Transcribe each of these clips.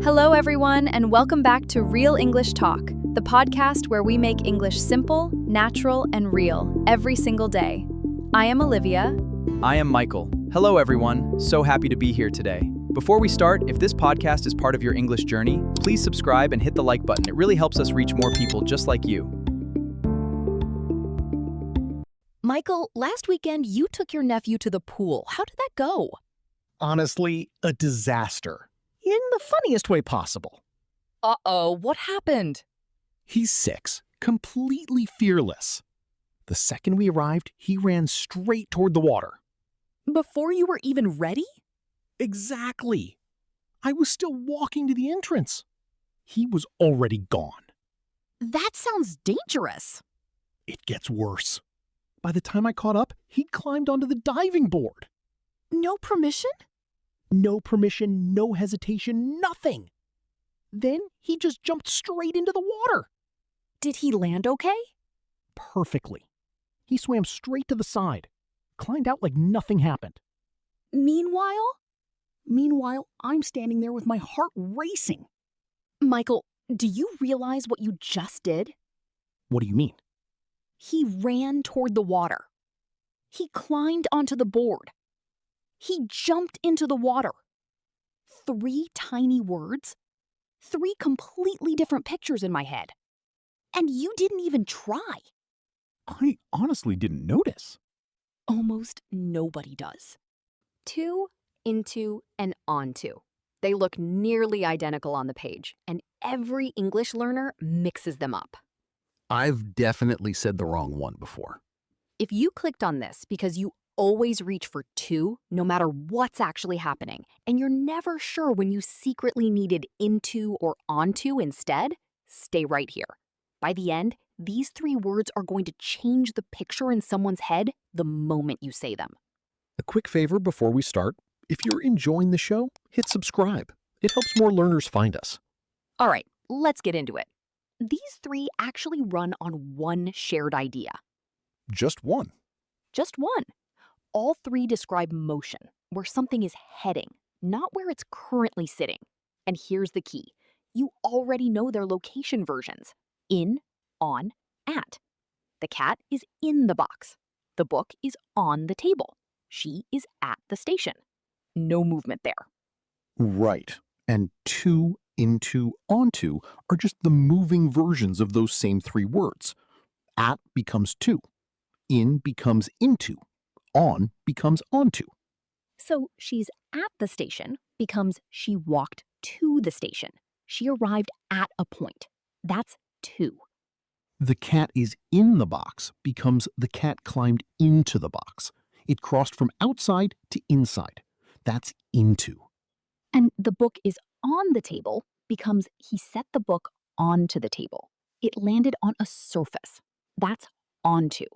Hello, everyone, and welcome back to Real English Talk, the podcast where we make English simple, natural, and real every single day. I am Olivia. I am Michael. Hello, everyone. So happy to be here today. Before we start, if this podcast is part of your English journey, please subscribe and hit the like button. It really helps us reach more people just like you. Michael, last weekend you took your nephew to the pool. How did that go? Honestly, a disaster. In the funniest way possible. Uh-oh, what happened? He's 6, completely fearless. The second we arrived, he ran straight toward the water. Before you were even ready? Exactly. I was still walking to the entrance. He was already gone. That sounds dangerous. It gets worse. By the time I caught up, he'd climbed onto the diving board. No permission? No permission, no hesitation, nothing. Then he just jumped straight into the water. Did he land okay? Perfectly. He swam straight to the side, climbed out like nothing happened. Meanwhile, I'm standing there with my heart racing. Michael, do you realize what you just did? What do you mean? He ran toward the water. He climbed onto the board. He jumped into the water. 3 tiny words, 3 completely different pictures in my head. And you didn't even try. I honestly didn't notice. Almost nobody does. To, into, and onto. They look nearly identical on the page, and every English learner mixes them up. I've definitely said the wrong one before. If you clicked on this because you always reach for to, no matter what's actually happening, and you're never sure when you secretly needed into or onto instead, stay right here. By the end, these 3 words are going to change the picture in someone's head the moment you say them. A quick favor before we start. If you're enjoying the show, hit subscribe. It helps more learners find us. All right, let's get into it. These 3 actually run on one shared idea. Just one. Just one. All 3 describe motion, where something is heading, not where it's currently sitting. And here's the key. You already know their location versions. In, on, at. The cat is in the box. The book is on the table. She is at the station. No movement there. Right. And to, into, onto are just the moving versions of those same 3 words. At becomes to. In becomes into. On becomes onto. So she's at the station becomes she walked to the station. She arrived at a point. That's to. The cat is in the box becomes the cat climbed into the box. It crossed from outside to inside. That's into. And the book is on the table becomes he set the book onto the table. It landed on a surface. That's onto.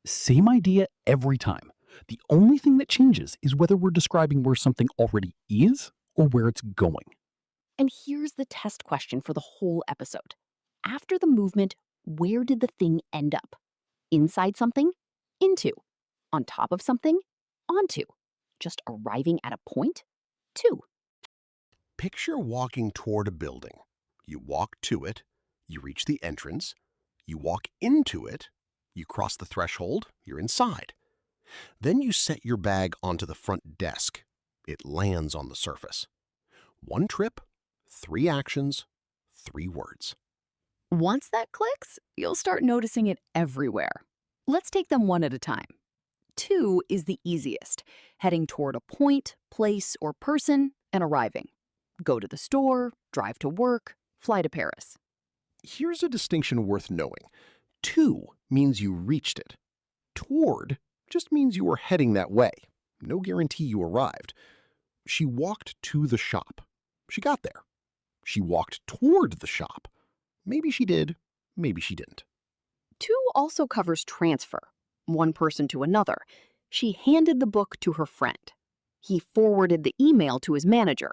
Same idea every time. The only thing that changes is whether we're describing where something already is or where it's going. And here's the test question for the whole episode. After the movement, where did the thing end up? Inside something? Into. On top of something? Onto. Just arriving at a point? To. Picture walking toward a building. You walk to it, you reach the entrance, you walk into it, you cross the threshold, you're inside. Then you set your bag onto the front desk. It lands on the surface. 1 trip, 3 actions, 3 words. Once that clicks, you'll start noticing it everywhere. Let's take them one at a time. To is the easiest, heading toward a point, place, or person, and arriving. Go to the store, drive to work, fly to Paris. Here's a distinction worth knowing. To means you reached it. Toward just means you were heading that way. No guarantee you arrived. She walked to the shop. She got there. She walked toward the shop. Maybe she did, maybe she didn't. To also covers transfer, one person to another. She handed the book to her friend. He forwarded the email to his manager.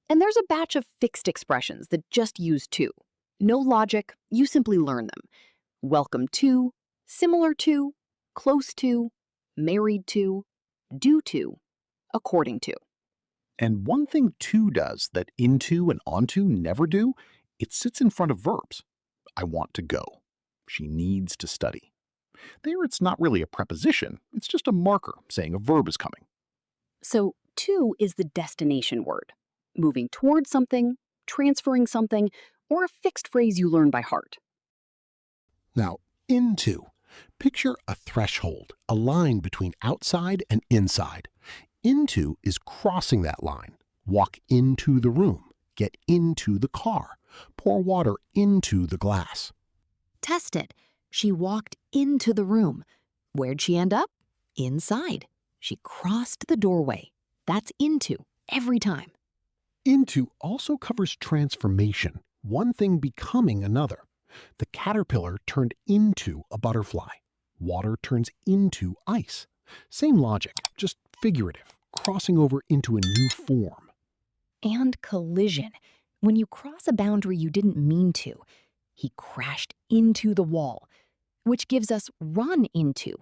And there's a batch of fixed expressions that just use to. No logic, you simply learn them. Welcome to, similar to, close to, married to, due to, according to. And one thing to does that into and onto never do, it sits in front of verbs. I want to go. She needs to study. There, it's not really a preposition, it's just a marker saying a verb is coming. So to is the destination word, moving towards something, transferring something, or a fixed phrase you learn by heart. Now, into. Picture a threshold, a line between outside and inside. Into is crossing that line. Walk into the room. Get into the car. Pour water into the glass. Test it. She walked into the room. Where'd she end up? Inside. She crossed the doorway. That's into, every time. Into also covers transformation, one thing becoming another. The caterpillar turned into a butterfly. Water turns into ice. Same logic, just figurative, crossing over into a new form. And collision. When you cross a boundary you didn't mean to. He crashed into the wall, which gives us run into.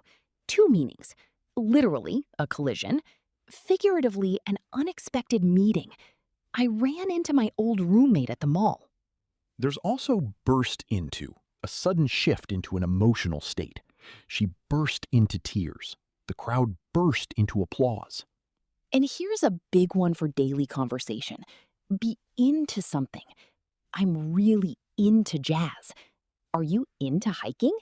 Two meanings. Literally, a collision. Figuratively, an unexpected meeting. I ran into my old roommate at the mall. There's also burst into, a sudden shift into an emotional state. She burst into tears. The crowd burst into applause. And here's a big one for daily conversation. Be into something. I'm really into jazz. Are you into hiking?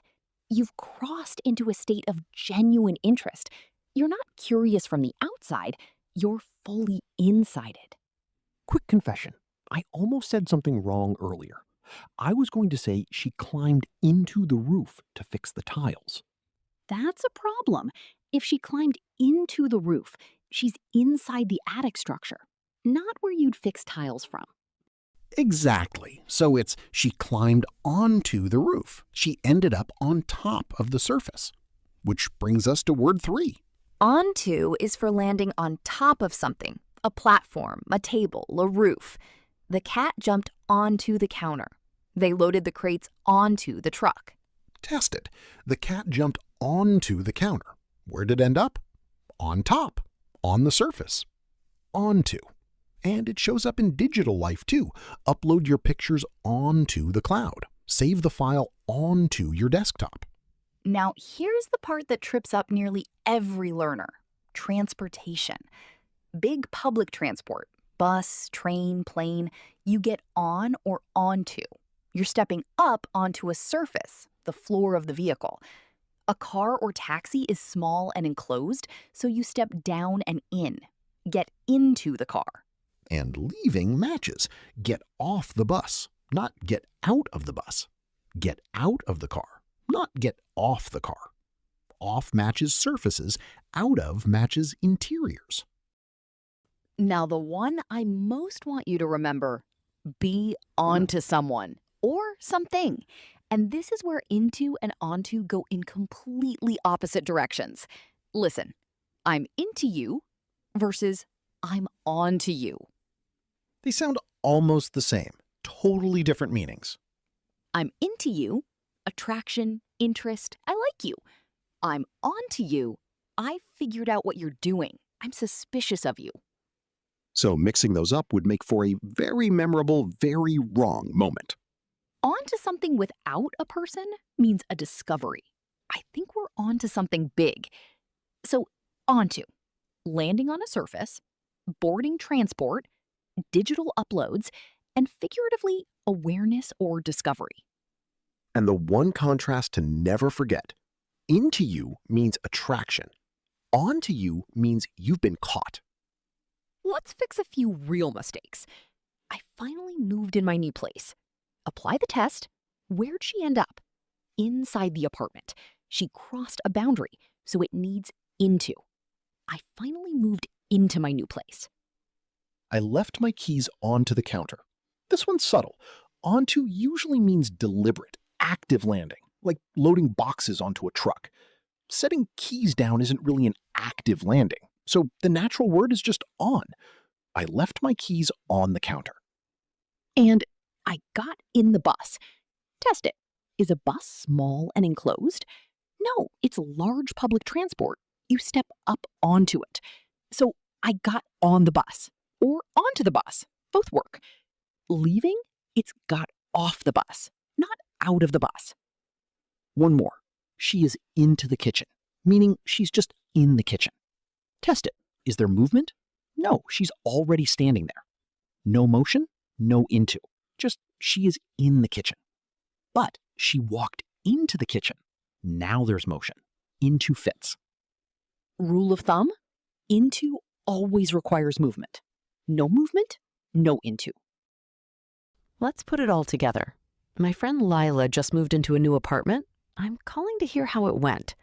You've crossed into a state of genuine interest. You're not curious from the outside, you're fully inside it. Quick confession. I almost said something wrong earlier. I was going to say she climbed into the roof to fix the tiles. That's a problem. If she climbed into the roof, she's inside the attic structure, not where you'd fix tiles from. Exactly. So it's she climbed onto the roof. She ended up on top of the surface. Which brings us to word 3. Onto is for landing on top of something, a platform, a table, a roof. The cat jumped onto the counter. They loaded the crates onto the truck. Test it. The cat jumped onto the counter. Where did it end up? On top, on the surface. Onto. And it shows up in digital life too. Upload your pictures onto the cloud. Save the file onto your desktop. Now, here's the part that trips up nearly every learner: transportation. Big public transport, bus, train, plane, you get on or onto. You're stepping up onto a surface, the floor of the vehicle. A car or taxi is small and enclosed, so you step down and in. Get into the car. And leaving matches. Get off the bus, not get out of the bus. Get out of the car, not get off the car. Off matches surfaces, out of matches interiors. Now, the one I most want you to remember: be onto someone or something. And this is where into and onto go in completely opposite directions. Listen, I'm into you versus I'm onto you. They sound almost the same, totally different meanings. I'm into you, attraction, interest, I like you. I'm onto you, I figured out what you're doing. I'm suspicious of you. So mixing those up would make for a very memorable, very wrong moment. Onto something without a person means a discovery. I think we're onto something big. So, onto, landing on a surface, boarding transport, digital uploads, and figuratively, awareness or discovery. And the one contrast to never forget: into you means attraction. Onto you means you've been caught. Let's fix a few real mistakes. I finally moved in my new place. Apply the test. Where'd she end up? Inside the apartment. She crossed a boundary, so it needs into. I finally moved into my new place. I left my keys onto the counter. This one's subtle. Onto usually means deliberate, active landing, like loading boxes onto a truck. Setting keys down isn't really an active landing, so the natural word is just on. I left my keys on the counter. And I got in the bus. Test it. Is a bus small and enclosed? No, it's large public transport. You step up onto it. So I got on the bus. or onto the bus. Both work. Leaving, it's got off the bus, not out of the bus. One more. She is into the kitchen, meaning she's just in the kitchen. Test it. Is there movement? No, she's already standing there. No motion, no into. Just she is in the kitchen. But she walked into the kitchen. Now there's motion. Into fits. Rule of thumb, into always requires movement. No movement, no into. Let's put it all together. My friend Lila just moved into a new apartment. I'm calling to hear how it went.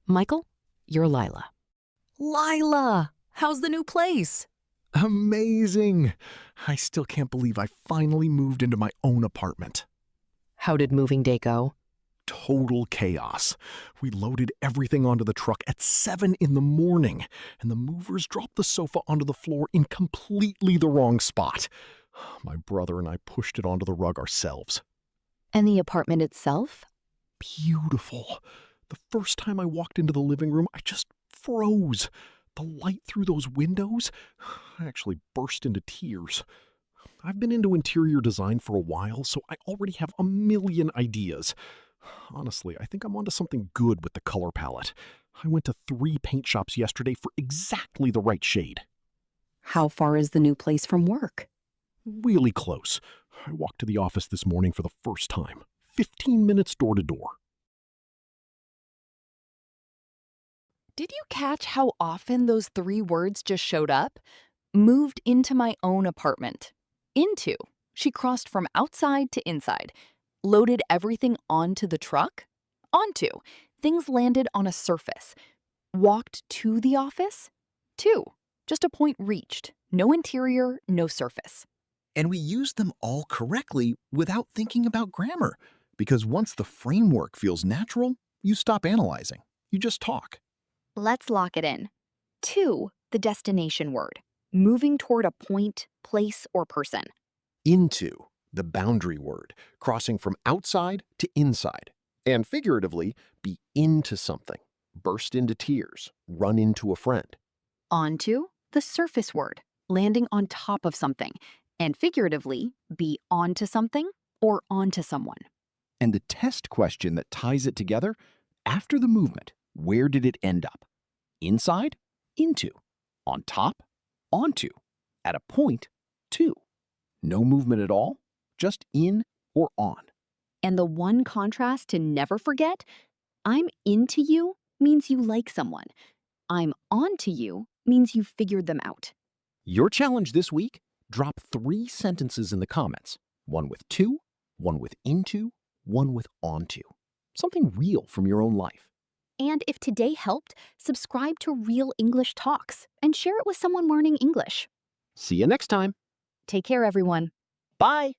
Michael, you're Lila. Lila, how's the new place? Amazing! I still can't believe I finally moved into my own apartment. How did moving day go? Total chaos. We loaded everything onto the truck at 7 in the morning, and the movers dropped the sofa onto the floor in completely the wrong spot. My brother and I pushed it onto the rug ourselves. And the apartment itself? Beautiful. The first time I walked into the living room, I just froze. The light through those windows, I actually burst into tears. I've been into interior design for a while, so I already have a million ideas. Honestly, I think I'm onto something good with the color palette. I went to 3 paint shops yesterday for exactly the right shade. How far is the new place from work? Really close. I walked to the office this morning for the first time. 15 minutes door to door. Did you catch how often those 3 words just showed up? Moved into my own apartment. Into. She crossed from outside to inside. Loaded everything onto the truck. Onto. Things landed on a surface. Walked to the office. To. Just a point reached. No interior, no surface. And we use them all correctly without thinking about grammar. Because once the framework feels natural, you stop analyzing. You just talk. Let's lock it in. To, the destination word. Moving toward a point, place, or person. Into, the boundary word, crossing from outside to inside. And figuratively, be into something. Burst into tears. Run into a friend. Onto, the surface word. Landing on top of something. And figuratively, be onto something or onto someone. And the test question that ties it together, after the movement, where did it end up? Inside? Into. On top? Onto. At a point? To. No movement at all? Just in or on. And the one contrast to never forget, I'm into you means you like someone. I'm onto you means you figured them out. Your challenge this week? Drop 3 sentences in the comments. One with to, one with into, one with onto. Something real from your own life. And if today helped, subscribe to Real English Talks and share it with someone learning English. See you next time. Take care, everyone. Bye.